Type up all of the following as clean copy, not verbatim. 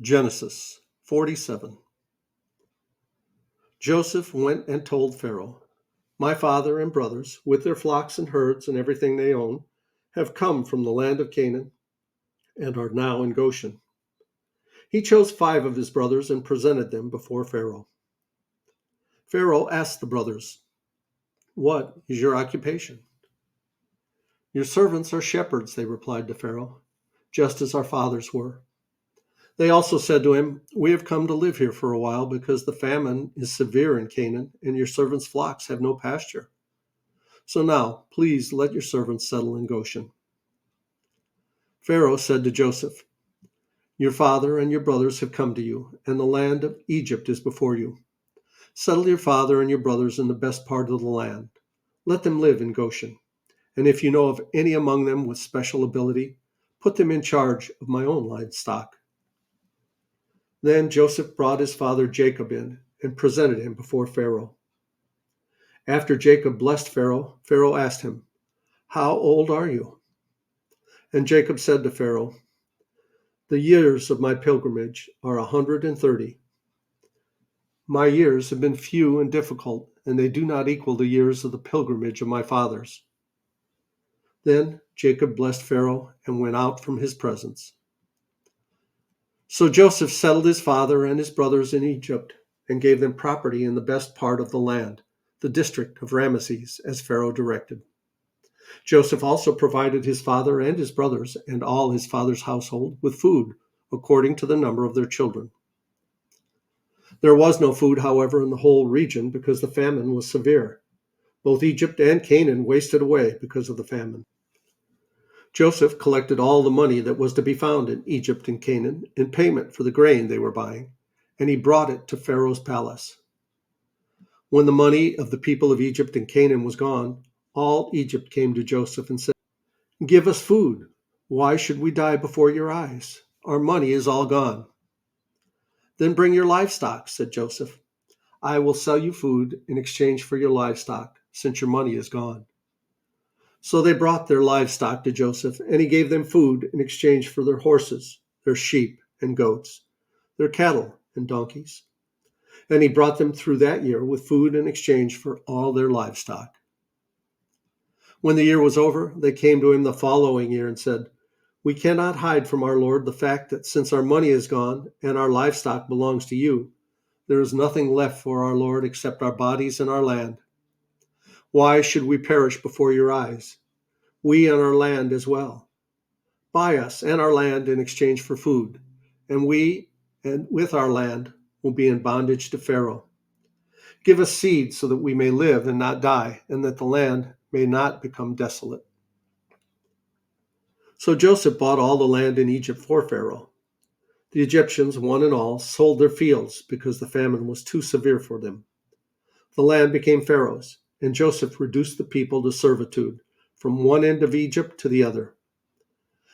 Genesis 47. Joseph went and told Pharaoh, "My father and brothers, with their flocks and herds and everything they own, have come from the land of Canaan and are now in Goshen." He chose 5 of his brothers and presented them before Pharaoh. Pharaoh asked the brothers, "What is your occupation?" "Your servants are shepherds," they replied to Pharaoh, "just as our fathers were." They also said to him, "We have come to live here for a while because the famine is severe in Canaan, and your servants' flocks have no pasture. So now, please let your servants settle in Goshen." Pharaoh said to Joseph, "Your father and your brothers have come to you, and the land of Egypt is before you. Settle your father and your brothers in the best part of the land. Let them live in Goshen. And if you know of any among them with special ability, put them in charge of my own livestock." Then Joseph brought his father Jacob in and presented him before Pharaoh. After Jacob blessed Pharaoh, Pharaoh asked him, "How old are you?" And Jacob said to Pharaoh, "The years of my pilgrimage are 130. My years have been few and difficult, and they do not equal the years of the pilgrimage of my fathers." Then Jacob blessed Pharaoh and went out from his presence. So Joseph settled his father and his brothers in Egypt and gave them property in the best part of the land, the district of Ramesses, as Pharaoh directed. Joseph also provided his father and his brothers and all his father's household with food according to the number of their children. There was no food, however, in the whole region because the famine was severe. Both Egypt and Canaan wasted away because of the famine. Joseph collected all the money that was to be found in Egypt and Canaan in payment for the grain they were buying, and he brought it to Pharaoh's palace. When the money of the people of Egypt and Canaan was gone, all Egypt came to Joseph and said, "Give us food. Why should we die before your eyes? Our money is all gone." "Then bring your livestock," said Joseph. "I will sell you food in exchange for your livestock, since your money is gone." So they brought their livestock to Joseph, and he gave them food in exchange for their horses, their sheep and goats, their cattle and donkeys. And he brought them through that year with food in exchange for all their livestock. When the year was over, they came to him the following year and said, "We cannot hide from our Lord the fact that since our money is gone and our livestock belongs to you, there is nothing left for our Lord except our bodies and our land. Why should we perish before your eyes? We and our land as well. Buy us and our land in exchange for food, and we, and with our land, will be in bondage to Pharaoh. Give us seed so that we may live and not die, and that the land may not become desolate." So Joseph bought all the land in Egypt for Pharaoh. The Egyptians, one and all, sold their fields because the famine was too severe for them. The land became Pharaoh's, and Joseph reduced the people to servitude from one end of Egypt to the other.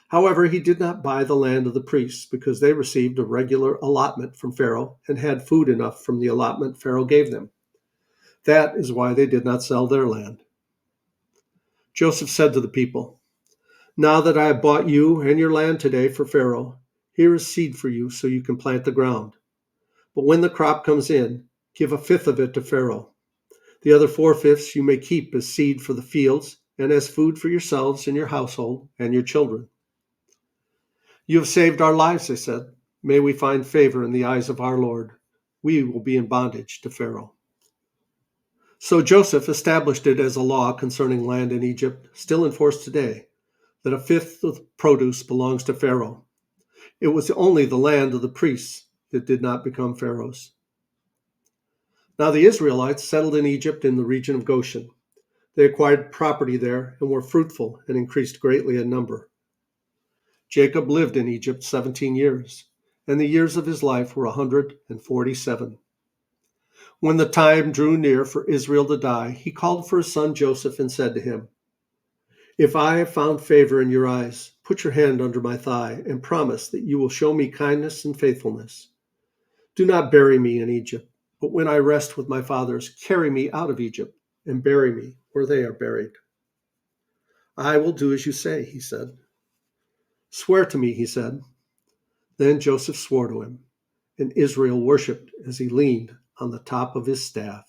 However, he did not buy the land of the priests because they received a regular allotment from Pharaoh and had food enough from the allotment Pharaoh gave them. That is why they did not sell their land. Joseph said to the people, "Now that I have bought you and your land today for Pharaoh, here is seed for you so you can plant the ground. But when the crop comes in, give a fifth of it to Pharaoh. The other 4/5 you may keep as seed for the fields and as food for yourselves and your household and your children." "You have saved our lives," they said. "May we find favor in the eyes of our Lord. We will be in bondage to Pharaoh." So Joseph established it as a law concerning land in Egypt, still in force today, that a fifth of the produce belongs to Pharaoh. It was only the land of the priests that did not become Pharaoh's. Now the Israelites settled in Egypt in the region of Goshen. They acquired property there and were fruitful and increased greatly in number. Jacob lived in Egypt 17 years, and the years of his life were 147. When the time drew near for Israel to die, he called for his son Joseph and said to him, "If I have found favor in your eyes, put your hand under my thigh and promise that you will show me kindness and faithfulness. Do not bury me in Egypt, but when I rest with my fathers, carry me out of Egypt and bury me where they are buried." "I will do as you say," he said. "Swear to me," he said. Then Joseph swore to him, and Israel worshipped as he leaned on the top of his staff.